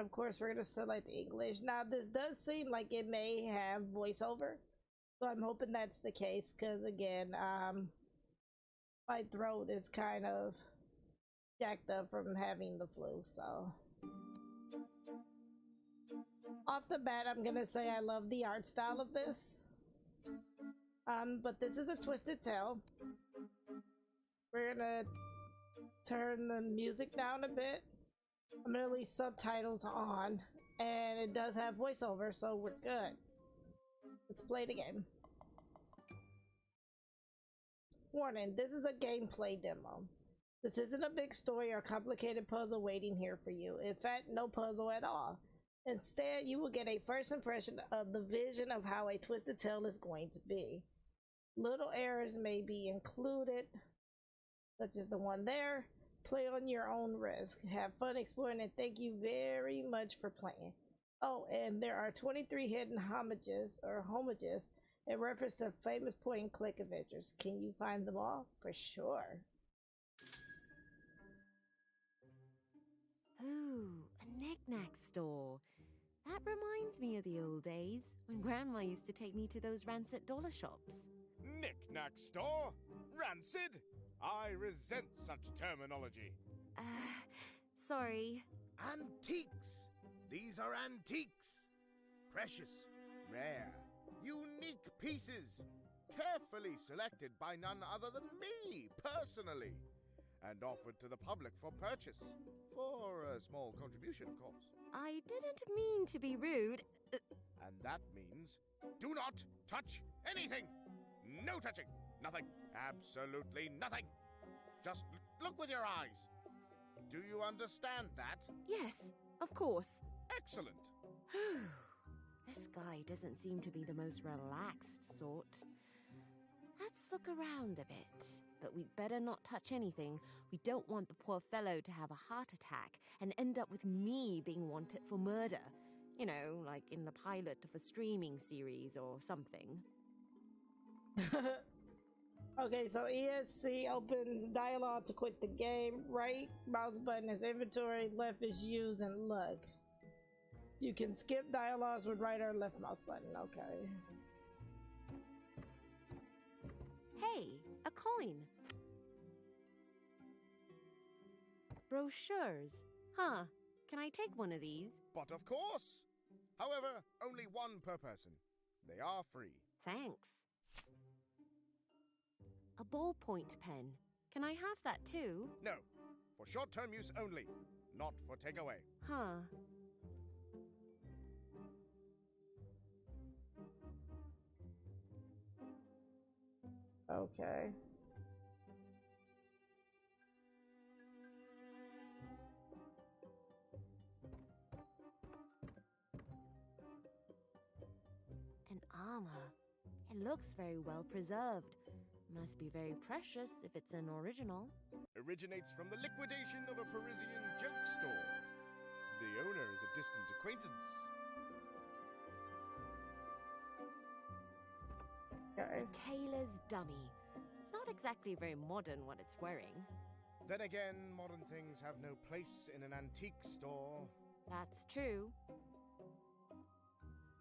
of course we're gonna select English. Now this does seem like it may have voiceover, so I'm hoping that's the case, because again, my throat is kind of jacked up from having the flu. So off the bat, I'm gonna say I love the art style of this. But this is a Twisted Tale. We're gonna turn the music down a bit. I'm gonna leave subtitles on, and it does have voiceover, so we're good. Let's play the game. Warning, this is a gameplay demo. This isn't a big story or complicated puzzle waiting here for you. In fact, no puzzle at all. Instead, you will get a first impression of the vision of how a Twisted Tale is going to be. Little errors may be included, such as the one there. Play on your own risk. Have fun exploring, and thank you very much for playing. Oh, and there are 23 hidden homages, in reference to famous point-and-click adventures. Can you find them all? For sure. Ooh, a knick-knack store. That reminds me of the old days, when Grandma used to take me to those rancid dollar shops. Knick-knack store? Rancid? I resent such terminology. Sorry. Antiques. These are antiques. Precious, rare, unique pieces. Carefully selected by none other than me, personally. And offered to the public for purchase. For a small contribution, of course. I didn't mean to be rude. And that means, do not touch anything. No touching. Nothing. Absolutely nothing. Just look with your eyes. Do you understand that? Yes, of course. Excellent. This guy doesn't seem to be the most relaxed sort. Let's look around a bit. But we'd better not touch anything. We don't want the poor fellow to have a heart attack and end up with me being wanted for murder. You know, like in the pilot of a streaming series or something. Okay, so ESC opens dialogue to quit the game. Right mouse button is inventory, left is use and look. You can skip dialogues with right or left mouse button. Okay. Hey, a coin. Brochures. Huh. Can I take one of these? But of course. However, only one per person. They are free. Thanks. A ballpoint pen. Can I have that too? No. For short-term use only. Not for takeaway. Huh. Okay. An armor. It looks very well preserved. Must be very precious if it's an original. Originates from the liquidation of a Parisian joke store. The owner is a distant acquaintance. Okay. Tailor's dummy. It's not exactly very modern what it's wearing. Then again, modern things have no place in an antique store. That's true.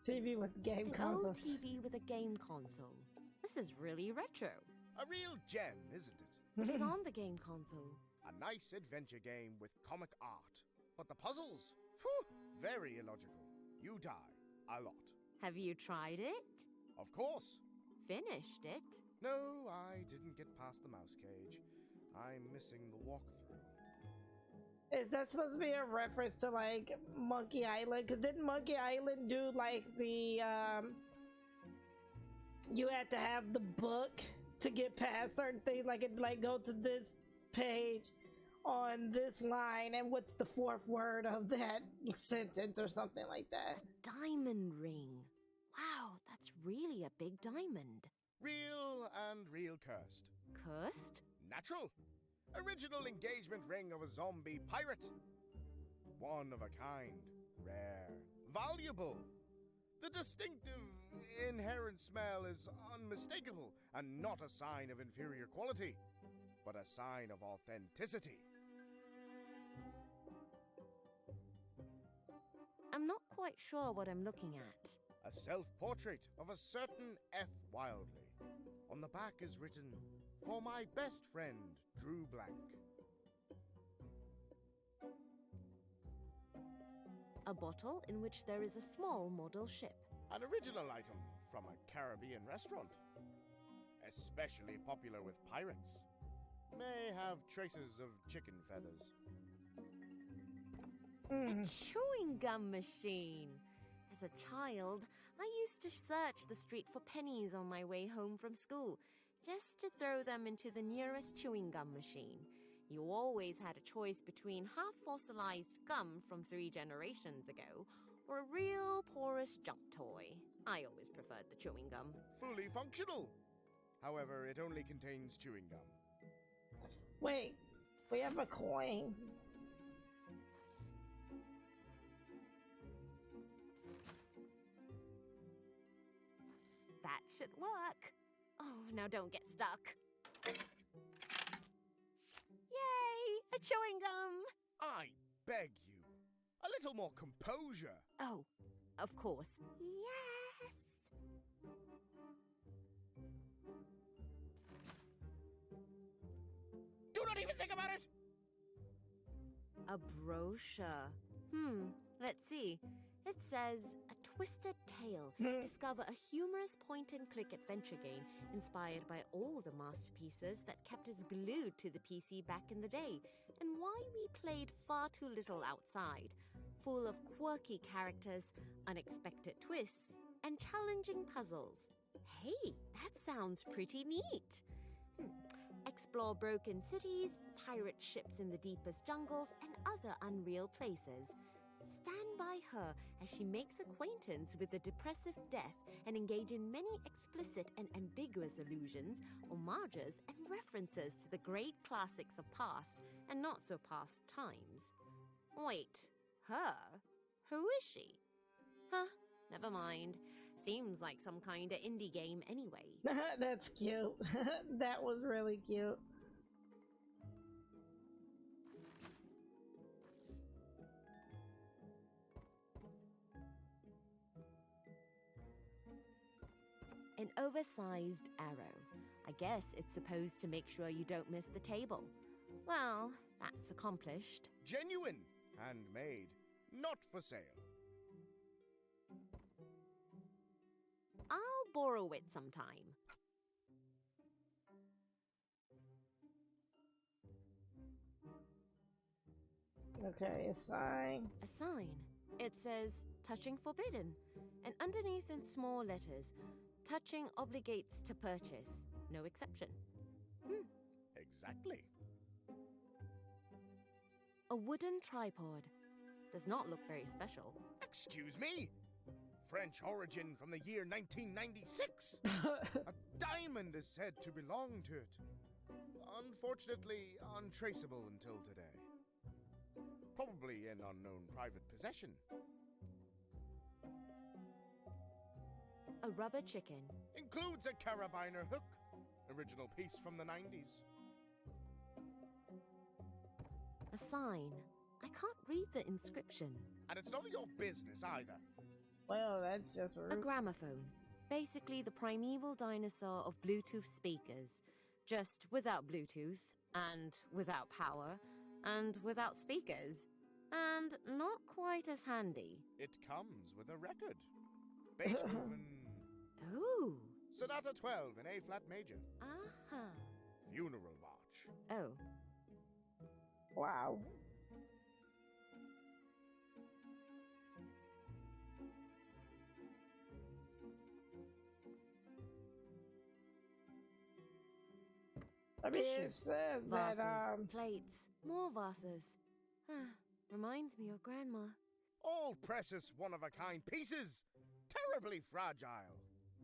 TV with game consoles. Old TV with a game console. This is really retro. A real gem, isn't it? What is on the game console? A nice adventure game with comic art. But the puzzles? Whew, very illogical. You die. A lot. Have you tried it? Of course. Finished it? No, I didn't get past the mouse cage. I'm missing the walkthrough. Is that supposed to be a reference to like Monkey Island? Because didn't Monkey Island do like the you had to have the book to get past certain things, like it like go to this page on this line and what's the fourth word of that sentence or something like that. A diamond ring. Wow, that's really a big diamond. Real and real cursed. Cursed? Natural. Original engagement ring of a zombie pirate. One of a kind. Rare. Valuable. The distinctive, inherent smell is unmistakable and not a sign of inferior quality, but a sign of authenticity. I'm not quite sure what I'm looking at. A self-portrait of a certain F. Wildly. On the back is written, "For my best friend, Drew Blank." A bottle in which there is a small model ship. An original item from a Caribbean restaurant. Especially popular with pirates. May have traces of chicken feathers. A chewing gum machine. As a child, I used to search the street for pennies on my way home from school, just to throw them into the nearest chewing gum machine. You always had a choice between half-fossilized gum from 3 generations ago, or a real porous jump toy. I always preferred the chewing gum. Fully functional. However, it only contains chewing gum. Wait, we have a coin. That should work. Oh, now don't get stuck. Yay! A chewing gum! I beg you. A little more composure. Oh, of course. Yes! Do not even think about it! A brochure. Let's see. It says, "A Twisted Tale. Discover a humorous point-and-click adventure game inspired by all the masterpieces that kept us glued to the PC back in the day, and why we played far too little outside. Full of quirky characters, unexpected twists, and challenging puzzles. Hey, that sounds pretty neat. Explore broken cities, pirate ships in the deepest jungles, and other unreal places. Stand by her as she makes acquaintance with the depressive death and engage in many explicit and ambiguous allusions, homages, and references to the great classics of past and not-so-past times." Wait, her? Who is she? Huh, never mind. Seems like some kind of indie game anyway. That's cute. That was really cute. An oversized arrow. I guess it's supposed to make sure you don't miss the table. Well, that's accomplished. Genuine. Handmade. Not for sale. I'll borrow it sometime. Okay, a sign. A sign. It says, "Touching forbidden." And underneath in small letters, "Touching obligates to purchase. No exception." Exactly. A wooden tripod. Does not look very special. Excuse me? French origin from the year 1996. A diamond is said to belong to it. Unfortunately, untraceable until today. Probably in unknown private possession. A rubber chicken. Includes a carabiner hook. Original piece from the 90s. A sign. I can't read the inscription. And it's none of your business either. Well, that's just A rude. gramophone. Basically the primeval dinosaur of Bluetooth speakers. Just without Bluetooth, and without power, and without speakers. And not quite as handy. It comes with a record. Beethoven. Ooh. Sonata 12 in A-flat major. Uh-huh. Funeral march. Oh. Wow. I mean, it Dishes, says that, vases, plates, more vases. Reminds me of Grandma. All precious one-of-a-kind pieces. Terribly fragile.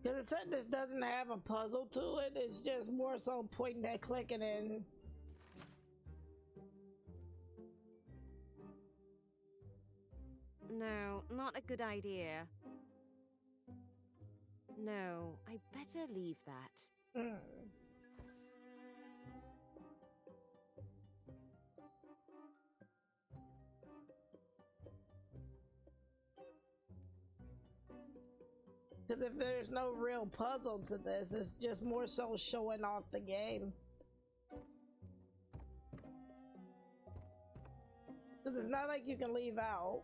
because it said this doesn't have a puzzle to it, it's just more so pointing and clicking and No, not a good idea. No, I better leave that. Because if there's no real puzzle to this, it's just more so showing off the game. Because it's not like you can leave out.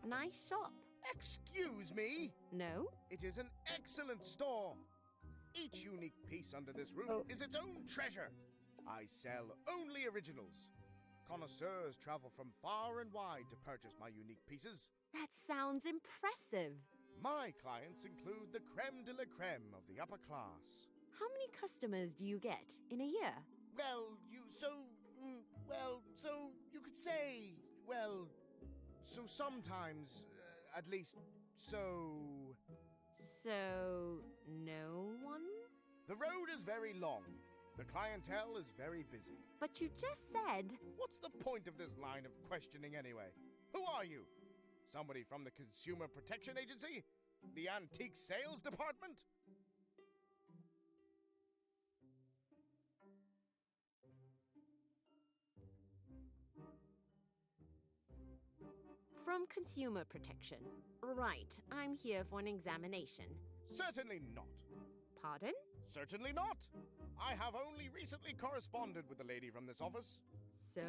Nice shop. Excuse me? No? It is an excellent store. Each unique piece under this roof is its own treasure. I sell only originals. Connoisseurs travel from far and wide to purchase my unique pieces. That sounds impressive. My clients include the creme de la creme of the upper class. How many customers do you get in a year? So you could say, so sometimes, at least, so... So, no one? The road is very long. The clientele is very busy. But you just said... What's the point of this line of questioning anyway? Who are you? Somebody from the Consumer Protection Agency? The Antique Sales Department? From Consumer Protection. Right, I'm here for an examination. Certainly not. Pardon? Certainly not. I have only recently corresponded with the lady from this office. So?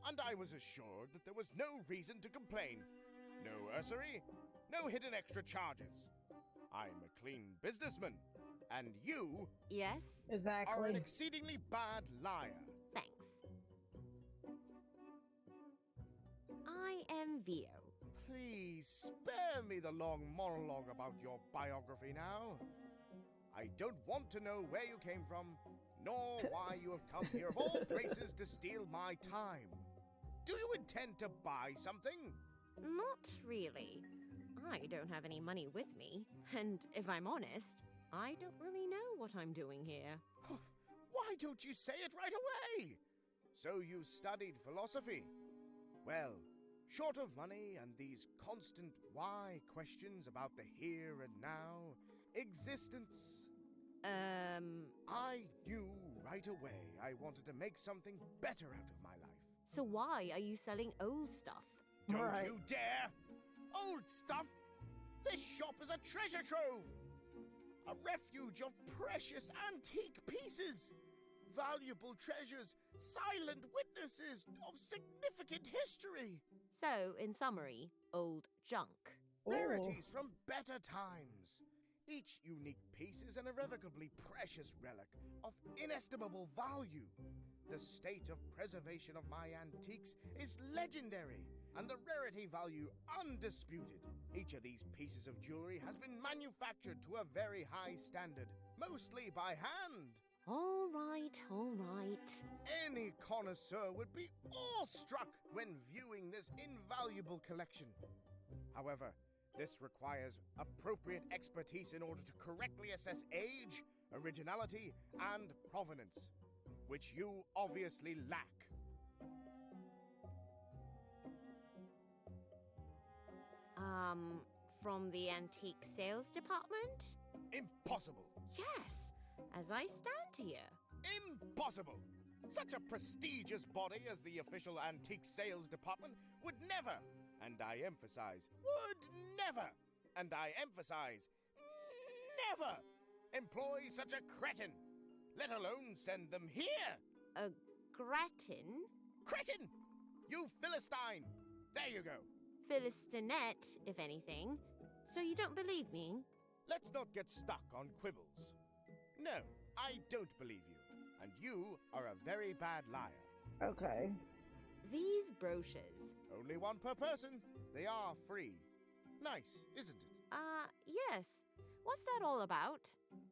And I was assured that there was no reason to complain. No usury, no hidden extra charges. I'm a clean businessman, and you Yes? Exactly. are an exceedingly bad liar. Thanks. I am Vio. Please spare me the long monologue about your biography now. I don't want to know where you came from, nor why you have come here of all places to steal my time. Do you intend to buy something? Not really. I don't have any money with me, and if I'm honest, I don't really know what I'm doing here. Why don't you say it right away? So you studied philosophy. Well, short of money and these constant why questions about the here and now, existence... I knew right away I wanted to make something better out of my life. So why are you selling old stuff? Don't Right. you dare! Old stuff! This shop is a treasure trove! A refuge of precious antique pieces! Valuable treasures, silent witnesses of significant history! So, in summary, old junk. Rarities from better times! Each unique piece is an irrevocably precious relic of inestimable value. The state of preservation of my antiques is legendary, and the rarity value undisputed. Each of these pieces of jewelry has been manufactured to a very high standard, mostly by hand. All right, all right. Any connoisseur would be awestruck when viewing this invaluable collection. However, this requires appropriate expertise in order to correctly assess age, originality, and provenance, which you obviously lack. From the antique sales department? Impossible! Yes, as I stand here. Impossible! Such a prestigious body as the official antique sales department would never, and I emphasize, would never, and I emphasize, never, employ such a cretin, let alone send them here. A gratin? Cretin! You Philistine! There you go. Philistinette, if anything. So you don't believe me? Let's not get stuck on quibbles. No, I don't believe you, and you are a very bad liar. Okay. These brochures. Only one per person. They are free. Nice, isn't it? Yes. What's that all about?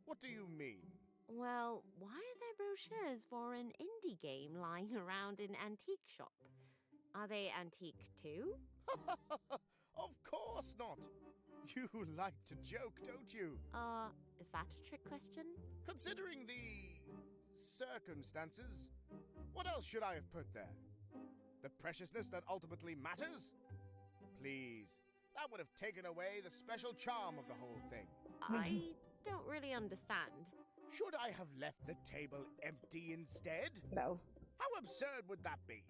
What do you mean? Well, why are there brochures for an indie game lying around an antique shop? Are they antique too? Of course not. You like to joke, don't you? Is that a trick question? Considering the circumstances, what else should I have put there? The preciousness that ultimately matters? Please, that would have taken away the special charm of the whole thing. I don't really understand. Should I have left the table empty instead? No. How absurd would that be?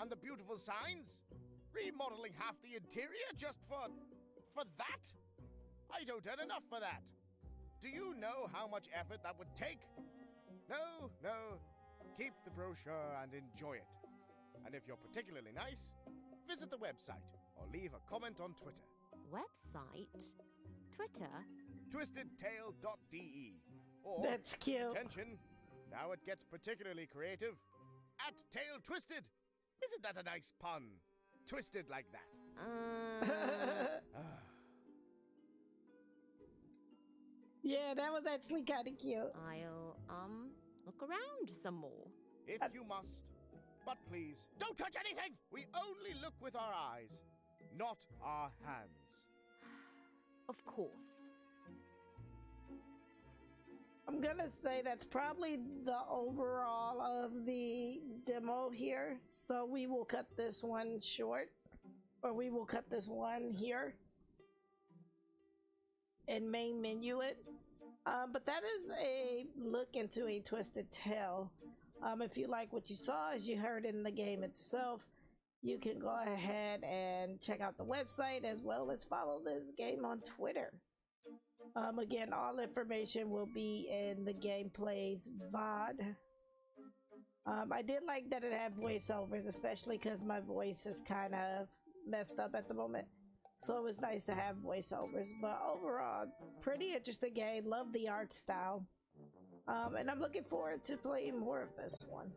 And the beautiful signs? Remodeling half the interior just for for that? I don't earn enough for that. Do you know how much effort that would take? No, no. Keep the brochure and enjoy it. And if you're particularly nice, visit the website or leave a comment on Twitter. Website? Twitter? twistedtail.de. Or, That's cute. attention, now it gets particularly creative, @tail_twisted. Isn't that a nice pun? Twisted like that. Yeah, that was actually kind of cute. I'll, look around some more. If you must. But please, don't touch anything! We only look with our eyes, not our hands. Of course. I'm gonna say that's probably the overall of the demo here. So we will cut this one short, or we will cut this one here and main menu it. But that is a look into a Twisted Tale. If you like what you saw, as you heard in the game itself, you can go ahead and check out the website as well as follow this game on Twitter. Again, all information will be in the gameplay's VOD. I did like that it had voiceovers, especially because my voice is kind of messed up at the moment. So it was nice to have voiceovers. But overall, pretty interesting game. Love the art style. And I'm looking forward to playing more of this one.